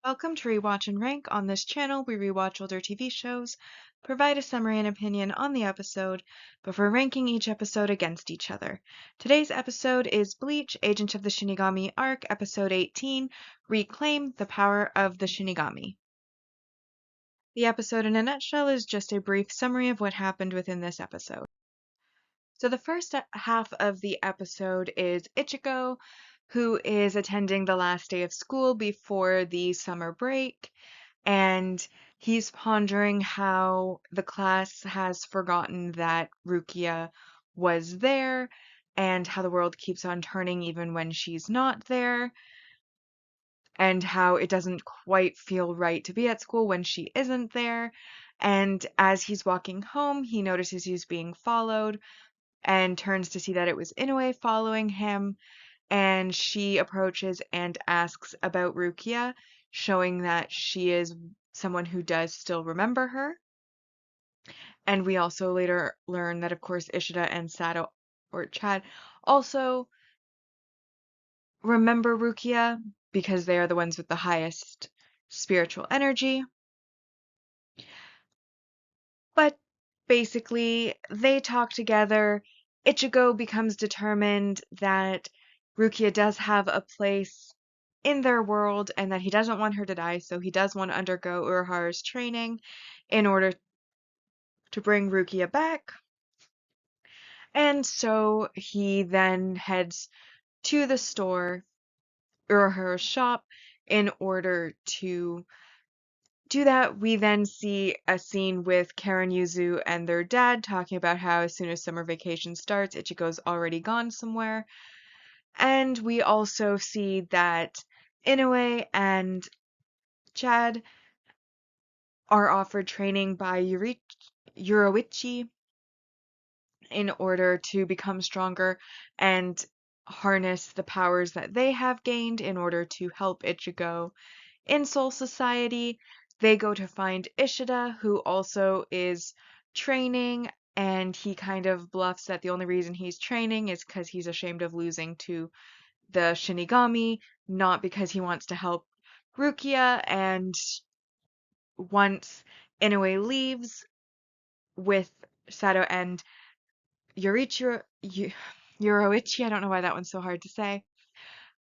Welcome to Rewatch and Rank. On this channel, we rewatch older TV shows, provide a summary and opinion on the episode, before ranking each episode against each other. Today's episode is Bleach, Agent of the Shinigami Arc, Episode 18, Reclaim the Power of the Shinigami. The episode in a nutshell is just a brief summary of what happened within this episode. So the first half of the episode is Ichigo, who is attending the last day of school before the summer break, and he's pondering how the class has forgotten that Rukia was there, and how the world keeps on turning even when she's not there, and how it doesn't quite feel right to be at school when she isn't there. And as he's walking home, he notices he's being followed and turns to see that it was Inoue following him, and she approaches and asks about Rukia, showing that she is someone who does still remember her. And we also later learn that, of course, Ishida and Sato or Chad also remember Rukia because they are the ones with the highest spiritual energy. But basically, they talk together. Ichigo becomes determined that Rukia does have a place in their world and that he doesn't want her to die, so he does want to undergo Urahara's training in order to bring Rukia back. And so he then heads to the store, Urahara's shop, in order to do that. We then see a scene with Karen Yuzu and their dad talking about how as soon as summer vacation starts, Ichigo's already gone somewhere. And we also see that Inoue and Chad are offered training by Yuroichi in order to become stronger and harness the powers that they have gained in order to help Ichigo in Soul Society. They go to find Ishida, who also is training, and he kind of bluffs that the only reason he's training is because he's ashamed of losing to the Shinigami, not because he wants to help Rukia. And once Inoue leaves with Sato and Yorichiro, Yuroichi, I don't know why that one's so hard to say,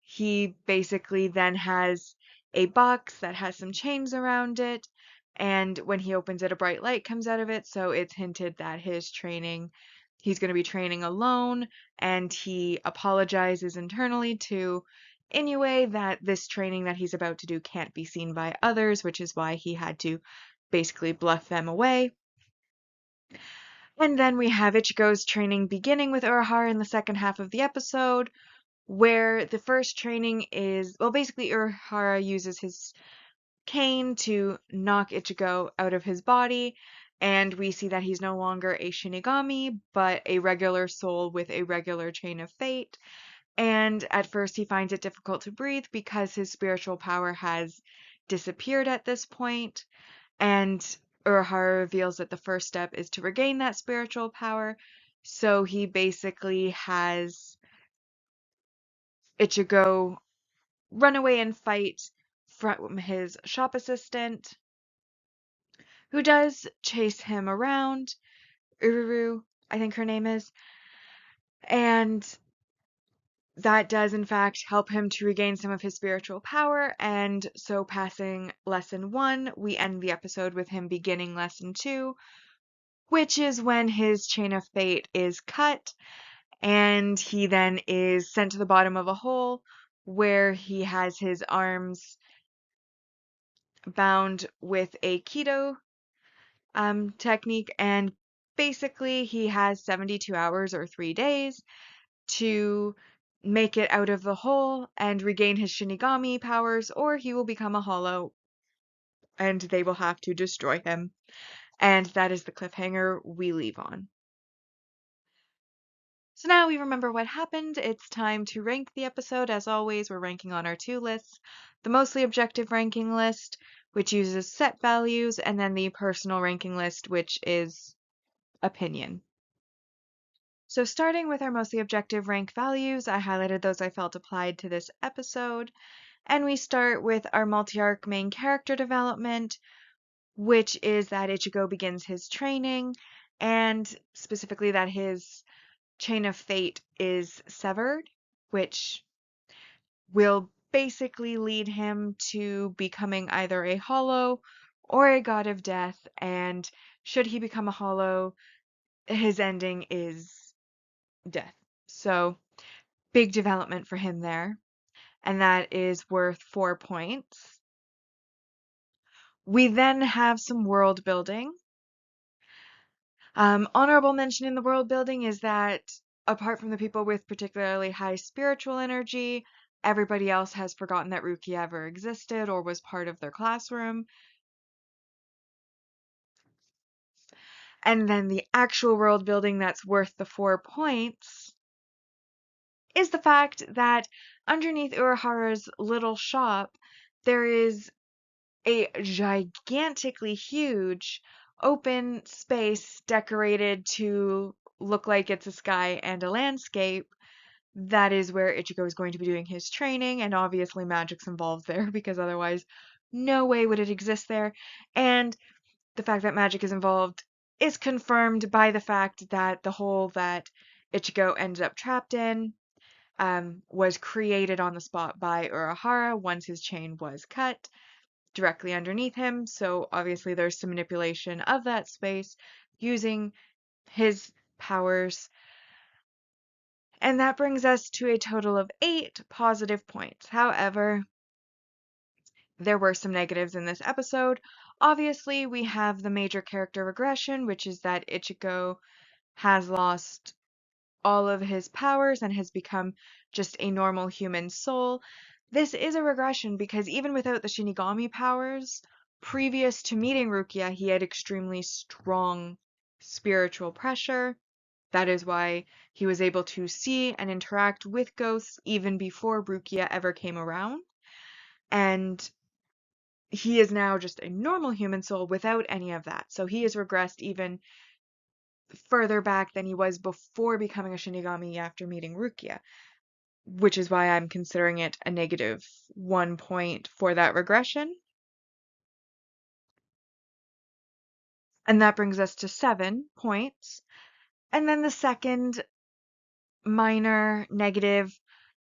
he basically then has a box that has some chains around it, and when he opens it, a bright light comes out of it, so it's hinted that he's going to be training alone, and he apologizes internally to Inoue that this training that he's about to do can't be seen by others, which is why he had to basically bluff them away. And then we have Ichigo's training beginning with Urahara in the second half of the episode, where the first training is, well, basically Urahara uses his cane to knock Ichigo out of his body, and we see that he's no longer a Shinigami, but a regular soul with a regular chain of fate. And at first he finds it difficult to breathe because his spiritual power has disappeared at this point, and Urahara reveals that the first step is to regain that spiritual power, so he basically has Ichigo run away and fight from his shop assistant, who does chase him around. Ururu, I think her name is. And that does, in fact, help him to regain some of his spiritual power. And so, passing lesson 1, we end the episode with him beginning lesson 2, which is when his chain of fate is cut, and he then is sent to the bottom of a hole where he has his arms bound with a keto technique, and basically he has 72 hours or 3 days to make it out of the hole and regain his Shinigami powers, or he will become a hollow and they will have to destroy him. And that is the cliffhanger we leave on. So now we remember what happened. It's time to rank the episode. As always, we're ranking on our two lists: the mostly objective ranking list, which uses set values, and then the personal ranking list, which is opinion. So starting with our mostly objective rank values, I highlighted those I felt applied to this episode. And we start with our multi-arc main character development, which is that Ichigo begins his training, and specifically that his chain of fate is severed, which will basically lead him to becoming either a hollow or a god of death. And should he become a hollow, his ending is death. So, big development for him there. And that is worth 4 points. We then have some world building. Honorable mention in the world building is that apart from the people with particularly high spiritual energy, everybody else has forgotten that Rukia ever existed or was part of their classroom. And then the actual world building that's worth the 4 points is the fact that underneath Urahara's little shop, there is a gigantically huge open space decorated to look like it's a sky and a landscape. That is where Ichigo is going to be doing his training, and obviously magic's involved there because otherwise no way would it exist there. And the fact that magic is involved is confirmed by the fact that the hole that Ichigo ended up trapped in was created on the spot by Urahara once his chain was cut directly underneath him. So obviously there's some manipulation of that space using his powers. And that brings us to a total of 8 positive points. However, there were some negatives in this episode. Obviously, we have the major character regression, which is that Ichigo has lost all of his powers and has become just a normal human soul. This is a regression because even without the Shinigami powers, previous to meeting Rukia, he had extremely strong spiritual pressure. That is why he was able to see and interact with ghosts even before Rukia ever came around. And he is now just a normal human soul without any of that. So he has regressed even further back than he was before becoming a Shinigami after meeting Rukia, which is why I'm considering it a negative 1 point for that regression. And that brings us to 7 points. And then the second minor negative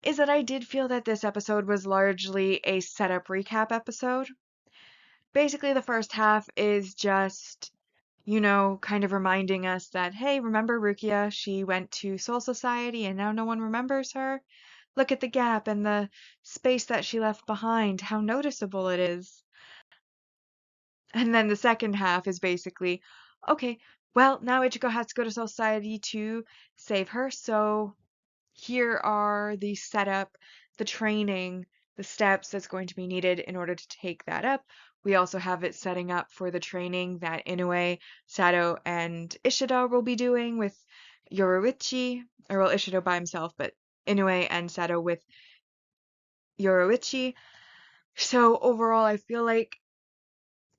is that I did feel that this episode was largely a setup recap episode. Basically, the first half is just, kind of reminding us that, hey, remember Rukia? She went to Soul Society and now no one remembers her. Look at the gap and the space that she left behind, how noticeable it is. And then the second half is basically, okay, well, now Ichigo has to go to Soul Society to save her, so here are the setup, the training, the steps that's going to be needed in order to take that up. We also have it setting up for the training that Inoue, Sato, and Ishido will be doing with Yoruichi, or well, Ishido by himself, but Inoue and Sato with Yoruichi. So overall, I feel like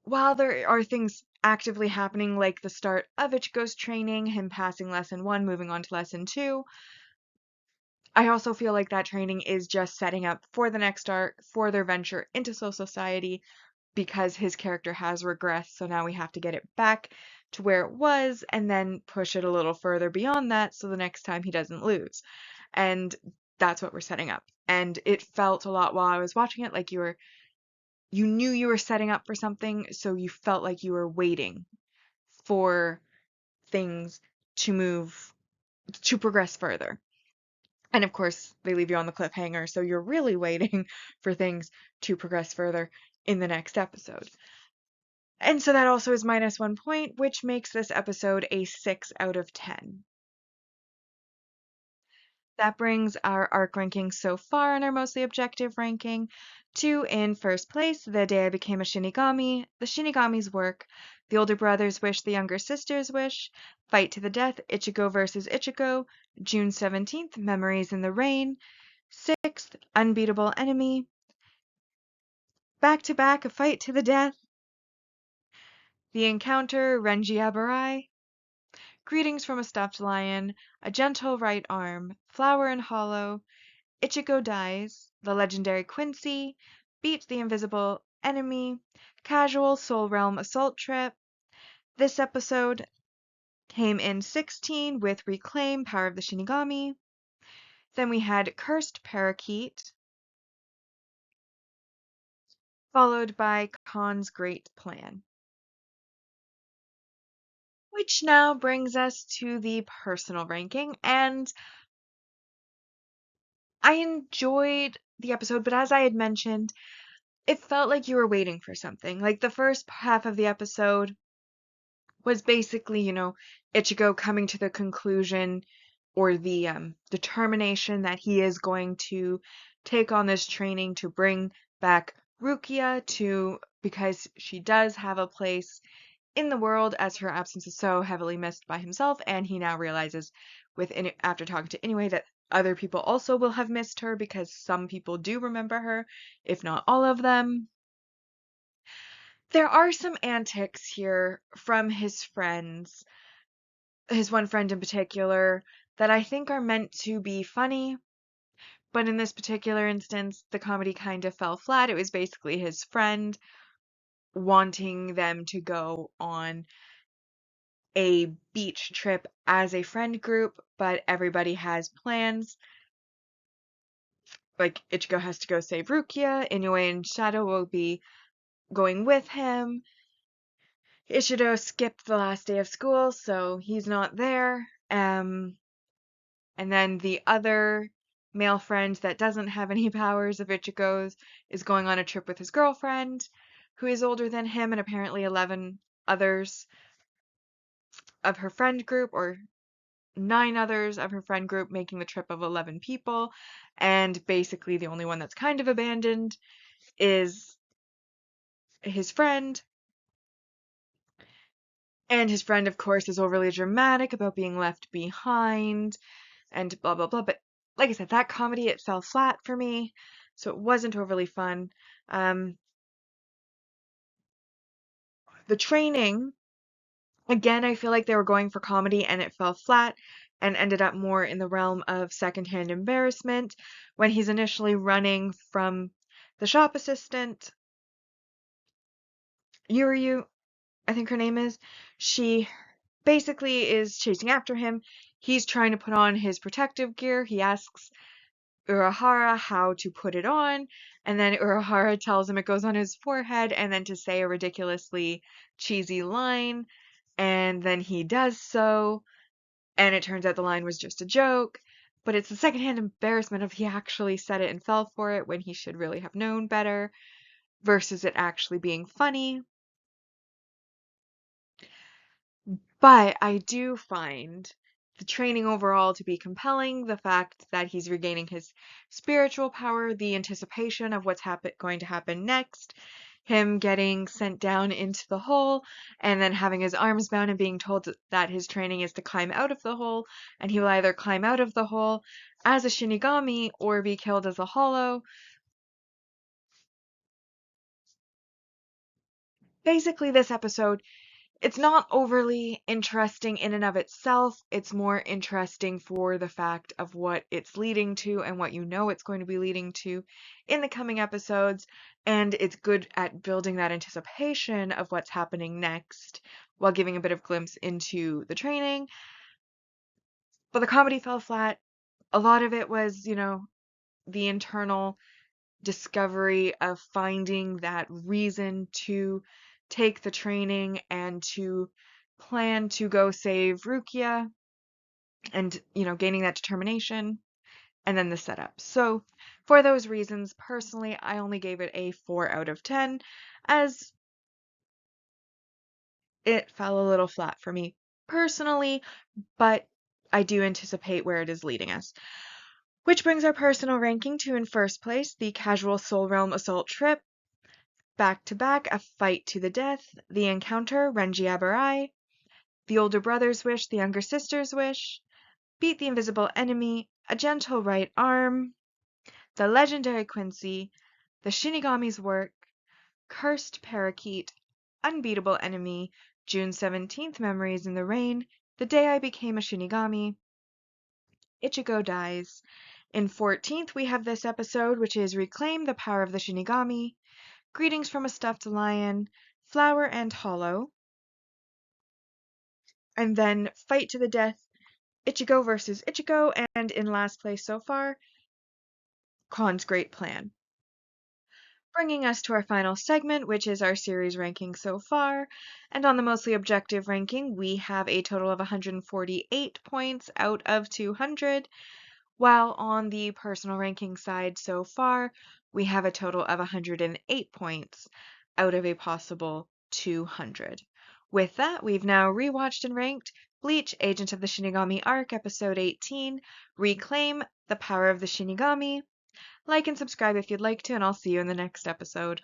while there are things actively happening, like the start of Ichigo's training, him passing lesson 1, moving on to lesson 2, I also feel like that training is just setting up for the next arc, for their venture into Soul Society, because his character has regressed, so now we have to get it back to where it was, and then push it a little further beyond that, so the next time he doesn't lose. And that's what we're setting up. And it felt a lot while I was watching it like you knew you were setting up for something, so you felt like you were waiting for things to progress further. And of course, they leave you on the cliffhanger, so you're really waiting for things to progress further in the next episode. And so that also is minus 1 point, which makes this episode a 6 out of 10. That brings our arc ranking so far in our mostly objective ranking to in first place, The Day I Became a Shinigami, The Shinigami's Work, The Older Brother's Wish, The Younger Sister's Wish, Fight to the Death, Ichigo vs. Ichigo, June 17th, Memories in the Rain, 6th, Unbeatable Enemy, Back to Back, A Fight to the Death, The Encounter, Renji Abarai, Greetings from a Stuffed Lion, A Gentle Right Arm, Flower and Hollow, Ichigo Dies, the legendary Quincy, beat the invisible enemy, casual Soul Realm assault trip. This episode came in 16 with Reclaim, Power of the Shinigami. Then we had Cursed Parakeet, followed by Khan's Great Plan. Which now brings us to the personal ranking, and I enjoyed the episode, but as I had mentioned, it felt like you were waiting for something. Like the first half of the episode was basically, Ichigo coming to the conclusion or the determination that he is going to take on this training to bring back Rukia to because she does have a place in the world as her absence is so heavily missed by himself, and he now realizes after talking to Inoue that other people also will have missed her because some people do remember her, if not all of them. There are some antics here from his friends, his one friend in particular, that I think are meant to be funny, but in this particular instance, the comedy kind of fell flat. It was basically his friend wanting them to go on a beach trip as a friend group, but everybody has plans. Like, Ichigo has to go save Rukia, Inoue and Shadow will be going with him. Ishido skipped the last day of school, so he's not there. And then the other male friend that doesn't have any powers of Ichigo's is going on a trip with his girlfriend, who is older than him, and apparently 11 others of her friend group, or 9 others of her friend group, making the trip of 11 people. And basically, the only one that's kind of abandoned is his friend. And his friend, of course, is overly dramatic about being left behind and blah blah blah. But like I said, that comedy, it fell flat for me, so it wasn't overly fun. The training, again, I feel like they were going for comedy and it fell flat and ended up more in the realm of secondhand embarrassment when he's initially running from the shop assistant. Yuryu, I think her name is. She basically is chasing after him. He's trying to put on his protective gear. He asks Urahara how to put it on, and then Urahara tells him it goes on his forehead, and then to say a ridiculously cheesy line, and then he does so, and it turns out the line was just a joke, but it's the secondhand embarrassment of he actually said it and fell for it when he should really have known better, versus it actually being funny. But I do find the training overall to be compelling, the fact that he's regaining his spiritual power, the anticipation of what's going to happen next, him getting sent down into the hole, and then having his arms bound and being told that his training is to climb out of the hole, and he will either climb out of the hole as a Shinigami or be killed as a Hollow. Basically, this episode, it's not overly interesting in and of itself. It's more interesting for the fact of what it's leading to and what you know it's going to be leading to in the coming episodes. And it's good at building that anticipation of what's happening next while giving a bit of glimpse into the training. But the comedy fell flat. A lot of it was, the internal discovery of finding that reason to take the training and to plan to go save Rukia and, gaining that determination, and then the setup. So, for those reasons, personally, I only gave it a 4 out of 10, as it fell a little flat for me personally, but I do anticipate where it is leading us. Which brings our personal ranking to, in first place, the Casual Soul Realm Assault Trip. Back to back, A Fight to the Death, The Encounter, Renji Abarai, The Older Brother's Wish, The Younger Sister's Wish, Beat the Invisible Enemy, A Gentle Right Arm, The Legendary Quincy, The Shinigami's Work, Cursed Parakeet, Unbeatable Enemy, June 17th, Memories in the Rain, The Day I Became a Shinigami, Ichigo Dies, In 14th, we have this episode, which is Reclaim the Power of the Shinigami, Greetings from a Stuffed Lion, Flower and Hollow, and then Fight to the Death, Ichigo versus Ichigo, and in last place so far, Khan's Great Plan. Bringing us to our final segment, which is our series ranking so far. And on the mostly objective ranking, we have a total of 148 points out of 200, while on the personal ranking side so far, we have a total of 108 points out of a possible 200. With that, we've now rewatched and ranked Bleach Agent of the Shinigami Arc, Episode 18, Reclaim the Power of the Shinigami. Like and subscribe if you'd like to, and I'll see you in the next episode.